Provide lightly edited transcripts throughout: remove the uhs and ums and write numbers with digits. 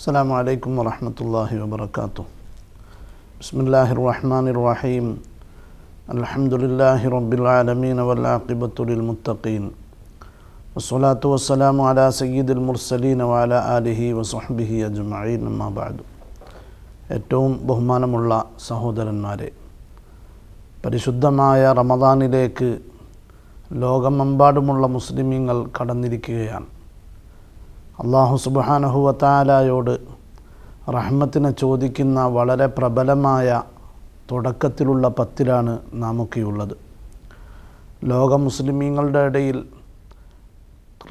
അസ്സലാമു അലൈക്കും വറഹ്മത്തുള്ളാഹി വബറകാതുഹു. ബിസ്മില്ലാഹിർ റഹ്മാനിർ റഹീം. അൽഹംദുലില്ലാഹി റബ്ബിൽ ആലമീൻ വൽ ആഖിബത്തു ലിൽ മുത്തഖീൻ. വസ്സലാത്തു വസ്സലാമു അലാ സയ്യിദിൽ മുർസലീൻ വഅലാ ആലിഹി വസഹ്ബിഹി അജ്മഈൻ. അമ്മാ ബഅദ്. ഏറ്റവും ബഹുമാനമുള്ള സഹോദരന്മാരെ, പരിശുദ്ധമായ റമദാനിലേക്ക് ലോകമെമ്പാടുമുള്ള മുസ്ലിമീങ്ങൾ കടന്നിരിക്കുകയാണ്. അല്ലാഹു സുബ്ഹാനഹു വ തആലയോട് റഹ്മത്തിനെ ചോദിക്കുന്ന വളരെ പ്രബലമായ തുടക്കത്തിലുള്ള പത്തിലാണ് നാമൊക്കെയുള്ളത്. ലോക മുസ്ലിമീങ്ങളുടെ ഇടയിൽ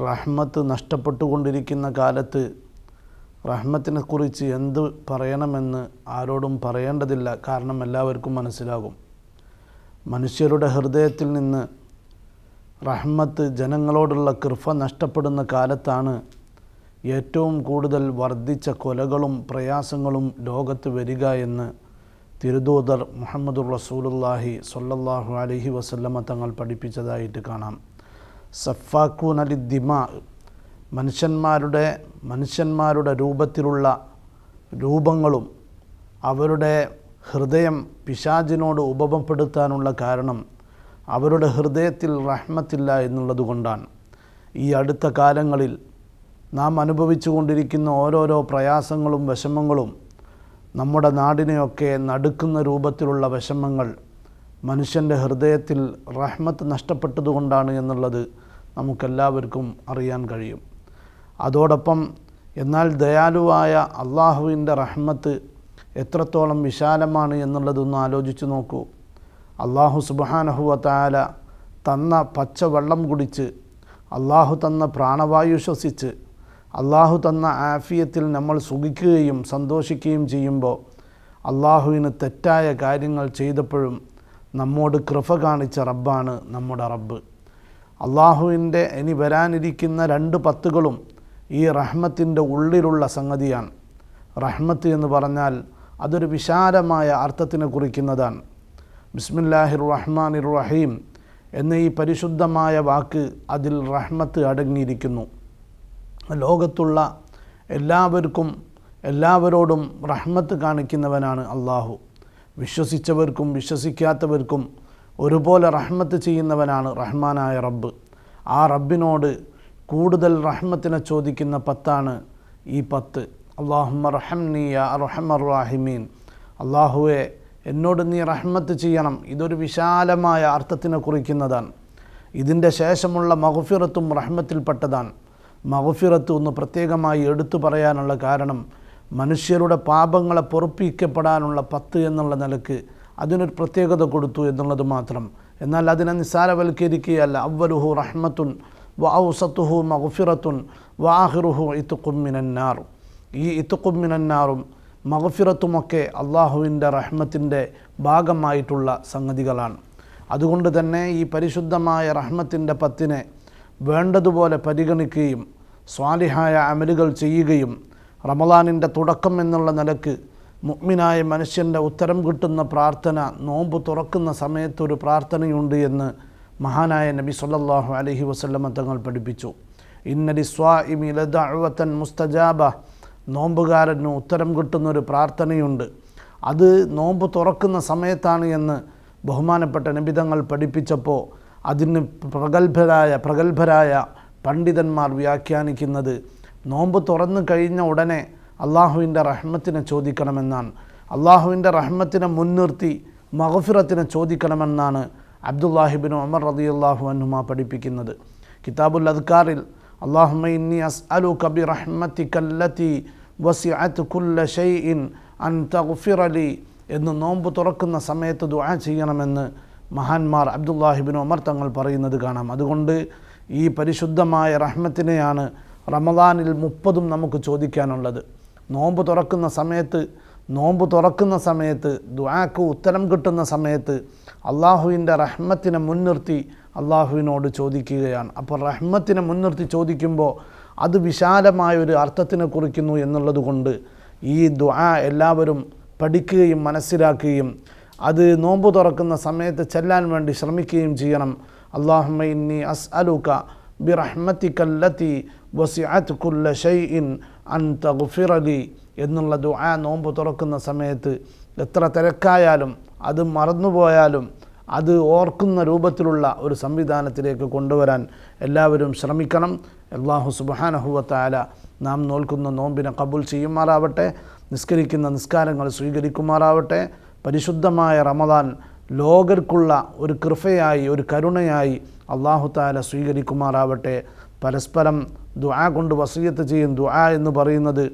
റഹ്മത്ത് നഷ്ടപ്പെട്ടുകൊണ്ടിരിക്കുന്ന കാലത്ത് റഹ്മത്തിനെക്കുറിച്ച് എന്ത് പറയണമെന്ന് ആരോടും പറയേണ്ടതില്ല. കാരണം എല്ലാവർക്കും മനസ്സിലാകും. മനുഷ്യരുടെ ഹൃദയത്തിൽ നിന്ന് റഹ്മത്ത്, ജനങ്ങളോടുള്ള കൃപ നഷ്ടപ്പെടുന്ന കാലത്താണ് ഏറ്റവും കൂടുതൽ വർദ്ധിച്ച കൊലകളും പ്രയാസങ്ങളും ലോകത്ത് വരിക എന്ന് തിരുദൂതർ മുഹമ്മദുർ റസൂലുള്ളാഹി സ്വല്ലല്ലാഹു അലൈഹി വസല്ലമ തങ്ങൾ പഠിപ്പിച്ചതായിട്ട് കാണാം. സഫാക്കൂന ലിദ്ദിമാ, മനുഷ്യന്മാരുടെ രൂപത്തിലുള്ള രൂപങ്ങളും അവരുടെ ഹൃദയം പിശാചിനോട് ഉപമപ്പെടുത്താനുള്ള കാരണം അവരുടെ ഹൃദയത്തിൽ റഹ്മത്തില്ല എന്നുള്ളത് കൊണ്ടാണ്. ഈ അടുത്ത കാലങ്ങളിൽ നാം അനുഭവിച്ചു കൊണ്ടിരിക്കുന്ന ഓരോരോ പ്രയാസങ്ങളും വിഷമങ്ങളും, നമ്മുടെ നാടിനെയൊക്കെ നടുക്കുന്ന രൂപത്തിലുള്ള വിഷമങ്ങൾ മനുഷ്യൻ്റെ ഹൃദയത്തിൽ റഹ്മത്ത് നഷ്ടപ്പെട്ടതുകൊണ്ടാണ് എന്നുള്ളത് നമുക്കെല്ലാവർക്കും അറിയാൻ കഴിയും. അതോടൊപ്പം എന്നാൽ ദയാലുവായ അള്ളാഹുവിൻ്റെ റഹ്മത്ത് എത്രത്തോളം വിശാലമാണ് എന്നുള്ളതൊന്ന് ആലോചിച്ച് നോക്കൂ. അള്ളാഹു സുബ്ഹാനഹു വ തആല തന്ന പച്ചവെള്ളം കുടിച്ച്, അള്ളാഹു തന്ന പ്രാണവായു ശ്വസിച്ച്, അള്ളാഹു തന്ന ആഫിയത്തിൽ നമ്മൾ സുഖിക്കുകയും സന്തോഷിക്കുകയും ചെയ്യുമ്പോൾ അള്ളാഹുവിന് തെറ്റായ കാര്യങ്ങൾ ചെയ്തപ്പോഴും നമ്മോട് കൃപ കാണിച്ച റബ്ബാണ് നമ്മുടെ റബ്ബ്. അള്ളാഹുവിൻ്റെ ഇനി വരാനിരിക്കുന്ന 2 പത്തുകളും ഈ റഹ്മത്തിൻ്റെ ഉള്ളിലുള്ള സംഗതിയാണ്. റഹ്മത്ത് എന്ന് പറഞ്ഞാൽ അതൊരു വിശാലമായ അർത്ഥത്തിനെ കുറിക്കുന്നതാണ്. ബിസ്മില്ലാഹിർ റഹ്മാനിർ റഹീം എന്ന ഈ പരിശുദ്ധമായ വാക്ക്, അതിൽ റഹ്മത്ത് അടങ്ങിയിരിക്കുന്നു. ലോകത്തുള്ള എല്ലാവരോടും റഹ്മത്ത് കാണിക്കുന്നവനാണ് അള്ളാഹു. വിശ്വസിച്ചവർക്കും വിശ്വസിക്കാത്തവർക്കും ഒരുപോലെ റഹ്മത്ത് ചെയ്യുന്നവനാണ് റഹ്മാനായ റബ്ബ്. ആ റബ്ബിനോട് കൂടുതൽ റഹ്മത്തിനെ ചോദിക്കുന്ന പത്താണ് ഈ 10. അല്ലാഹുമ്മ റഹംനി യാ അർഹമർ റാഹിമീൻ. അള്ളാഹുവെ, എന്നോട് നീ റഹ്മത്ത് ചെയ്യണം. ഇതൊരു വിശാലമായ അർത്ഥത്തിനെ കുറിക്കുന്നതാണ്. ഇതിൻ്റെ ശേഷമുള്ള മഗ്ഫിറത്തും റഹ്മത്തിൽപ്പെട്ടതാണ്. മഗ്ഫിറത്ത് ഒന്ന് പ്രത്യേകമായി എടുത്തു പറയാനുള്ള കാരണം, മനുഷ്യരുടെ പാപങ്ങളെ പൊറുപ്പിക്കപ്പെടാനുള്ള 10 എന്നുള്ള നിലക്ക് അതിനൊരു പ്രത്യേകത കൊടുത്തു എന്നുള്ളത് മാത്രം. എന്നാൽ അതിനെ നിസ്സാരവൽക്കരിക്കുകയല്ല. അവ്വലുഹു റഹ്മത്തുൻ വ ഔസത്തുഹു മഗ്ഫിറത്തുൻ വ ആഖിറുഹു ഇത്ഖും മിനന്നാർ. ഈ ഇത്ഖും മിനന്നാറും മഗ്ഫിറത്തുമൊക്കെ അള്ളാഹുവിൻ്റെ റഹ്മത്തിൻ്റെ ഭാഗമായിട്ടുള്ള സംഗതികളാണ്. അതുകൊണ്ട് തന്നെ ഈ പരിശുദ്ധമായ റഹ്മത്തിൻ്റെ 10നെ വേണ്ടതുപോലെ പരിഗണിക്കുകയും സ്വാലിഹായ അമലുകൾ ചെയ്യുകയും റമളാനിൻ്റെ തുടക്കം എന്നുള്ള നിലക്ക് മുഅ്മിനായ മനുഷ്യൻ്റെ ഉത്തരം കിട്ടുന്ന പ്രാർത്ഥന, നോമ്പ് തുറക്കുന്ന സമയത്തൊരു പ്രാർത്ഥനയുണ്ട് എന്ന് മഹാനായ നബി സല്ലല്ലാഹു അലൈഹി വസല്ലമ തങ്ങൾ പഠിപ്പിച്ചു. ഇന്ന ലിസ്വാഇമി ലദഅവതൻ മുസ്തജാബ. നോമ്പുകാരന് ഉത്തരം കിട്ടുന്നൊരു പ്രാർത്ഥനയുണ്ട്. അത് നോമ്പ് തുറക്കുന്ന സമയത്താണ് എന്ന് ബഹുമാനപ്പെട്ട നബി തങ്ങൾ പഠിപ്പിച്ചപ്പോൾ അതിന് പ്രഗത്ഭരായ പണ്ഡിതന്മാർ വ്യാഖ്യാനിക്കുന്നത് നോമ്പ് തുറന്നു കഴിഞ്ഞ ഉടനെ അള്ളാഹുവിൻ്റെ റഹ്മത്തിനെ ചോദിക്കണമെന്നാണ്. അള്ളാഹുവിൻ്റെ റഹ്മത്തിനെ മുൻനിർത്തി മഗ്ഫിറത്തിനെ ചോദിക്കണമെന്നാണ് അബ്ദുല്ലാഹിബ്നു ഉമർ റളിയല്ലാഹു അൻഹുമാ പഠിപ്പിക്കുന്നത്. കിതാബുൽ അദ്കാറിൽ അല്ലാഹുമ്മ ഇന്നി അസ്അലുക ബിറഹ്മതികല്ലതി വസിഅത് കുല്ല ഷൈഇൻ അൻ തഗ്ഫിറ ലി എന്ന് നോമ്പ് തുറക്കുന്ന സമയത്ത് ദുആ ചെയ്യണമെന്ന് മഹാന്മാർ അബ്ദുല്ലാഹിബ്നു ഉമർ തങ്ങൾ പറയുന്നത് കാണാം. അതുകൊണ്ട് ഈ പരിശുദ്ധമായ റഹ്മത്തിനെയാണ് റമളാനിൽ 30 നമുക്ക് ചോദിക്കാനുള്ളത്. നോമ്പ് തുറക്കുന്ന സമയത്ത് ദുആക്ക് ഉത്തരം കിട്ടുന്ന സമയത്ത് അള്ളാഹുവിൻ്റെ റഹ്മത്തിനെ മുൻനിർത്തി അള്ളാഹുവിനോട് ചോദിക്കുകയാണ്. അപ്പോൾ റഹ്മത്തിനെ മുൻനിർത്തി ചോദിക്കുമ്പോൾ അത് വിശാലമായൊരു അർത്ഥത്തിനെ കുറിക്കുന്നു എന്നുള്ളത് കൊണ്ട് ഈ ദുആ എല്ലാവരും പഠിക്കുകയും മനസ്സിലാക്കുകയും അത് നോമ്പ് തുറക്കുന്ന സമയത്ത് ചെല്ലാൻ വേണ്ടി ശ്രമിക്കുകയും ചെയ്യണം. അല്ലാഹുമ്മ ഇന്നി അസ്അലുക ബിറഹ്മതിക അല്ലതി വസിഅത് കുല്ല ഷൈഇൻ അൻ തഗ്ഫിറ ലി എന്നുള്ള ദുആ നോമ്പ് തുറക്കുന്ന സമയത്ത് എത്ര തിരക്കായാലും അത് മറന്നുപോയാലും അത് ഓർക്കുന്ന രൂപത്തിലുള്ള ഒരു സംവിധാനത്തിലേക്ക് കൊണ്ടുവരാൻ എല്ലാവരും ശ്രമിക്കണം. അല്ലാഹു സുബ്ഹാനഹു വ തആല നാം നോൽക്കുന്ന നോമ്പിനെ കബൂൽ ചെയ്യുമാറാവട്ടെ, നിസ്കരിക്കുന്ന നിസ്കാരങ്ങൾ സ്വീകരിക്കുമാറാവട്ടെ. പരിശുദ്ധമായ റമദാൻ ലോകർക്കുള്ള ഒരു കൃപയായി, ഒരു കരുണയായി അല്ലാഹു തആല സ്വീകരിക്കുമാറാവട്ടെ. പരസ്പരം ദുആ കൊണ്ട് വസിയത്ത് ചെയ്യും. ദുആ എന്ന് പറയുന്നത്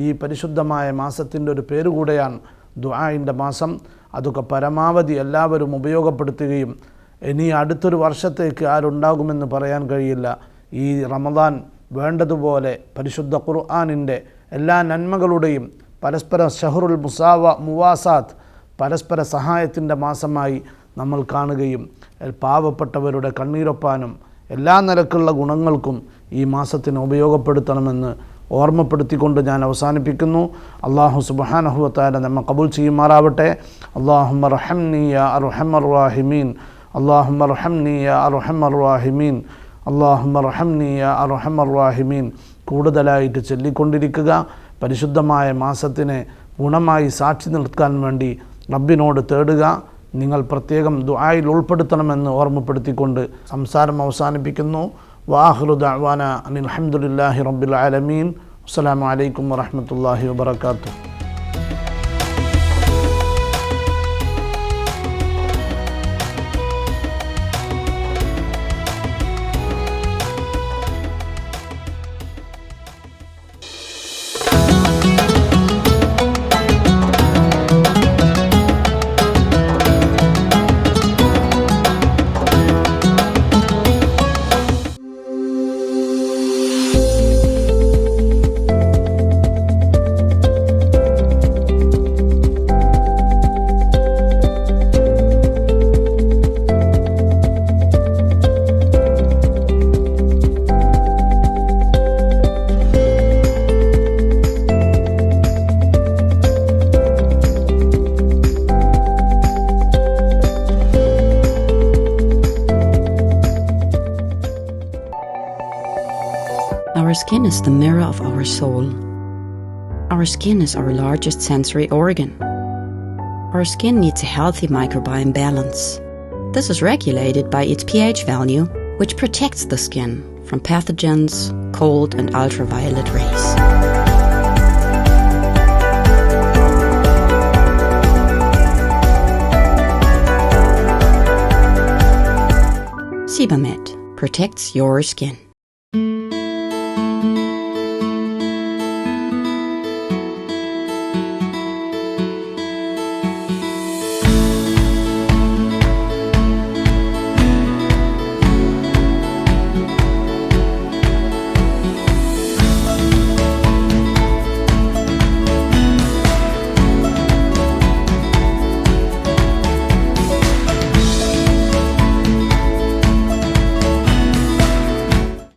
ഈ പരിശുദ്ധമായ മാസത്തിൻ്റെ ഒരു പേരുകൂടെയാണ്, ദുആഇൻ്റെ മാസം. അതൊക്കെ പരമാവധി എല്ലാവരും ഉപയോഗപ്പെടുത്തുകയും ഇനി അടുത്തൊരു വർഷത്തേക്ക് ആരുണ്ടാകുമെന്ന് പറയാൻ കഴിയില്ല. ഈ റമദാൻ വേണ്ടതുപോലെ പരിശുദ്ധ ഖുർആനിൻ്റെ എല്ലാ നന്മകളുടെയും പരസ്പര ഷഹറുൽ മുവാസാത്ത്, പരസ്പര സഹായത്തിൻ്റെ മാസമായി നമ്മൾ കാണുകയും പാവപ്പെട്ടവരുടെ കണ്ണീരൊപ്പാനും എല്ലാ നിലക്കുള്ള ഗുണങ്ങൾക്കും ഈ മാസത്തിന് ഉപയോഗപ്പെടുത്തണമെന്ന് ഓർമ്മപ്പെടുത്തിക്കൊണ്ട് ഞാൻ അവസാനിപ്പിക്കുന്നു. അല്ലാഹു സുബ്ഹാനഹു വ തആല നമ്മെ കബൂൽ ചെയ്യുമാറാവട്ടെ. അല്ലാഹുമ്മ റഹംനി യാ അർഹമർ റഹീമീൻ, അല്ലാഹുമ്മ റഹംനി യാ അർഹമർ റഹീമീൻ, അല്ലാഹുമ്മ റഹംനി യാ അർഹമർ റഹീമീൻ കൂടുതലായിട്ട് ചൊല്ലിക്കൊണ്ടിരിക്കുക. പരിശുദ്ധമായ മാസത്തിനെ ഗുണമായി സാക്ഷി നിൽക്കാൻ വേണ്ടി റബ്ബിനോട് തേടുക. നിങ്ങൾ പ്രത്യേകം ദുആയിൽ ഉൾപ്പെടുത്തണമെന്ന് ഓർമ്മപ്പെടുത്തിക്കൊണ്ട് സംസാരം അവസാനിപ്പിക്കുന്നു. വആഖിറു ദഅ്വാന അനിൽ ഹംദുലില്ലാഹി റബ്ബിൽ ആലമീൻ. അസ്സലാമു അലൈക്കും വറഹ്മത്തുള്ളാഹി വബറകാതുഹു. Our skin is the mirror of our soul. Our skin is our largest sensory organ. Our skin needs a healthy microbiome balance. This is regulated by its pH value, which protects the skin from pathogens, cold and ultraviolet rays. Sebamed protects your skin.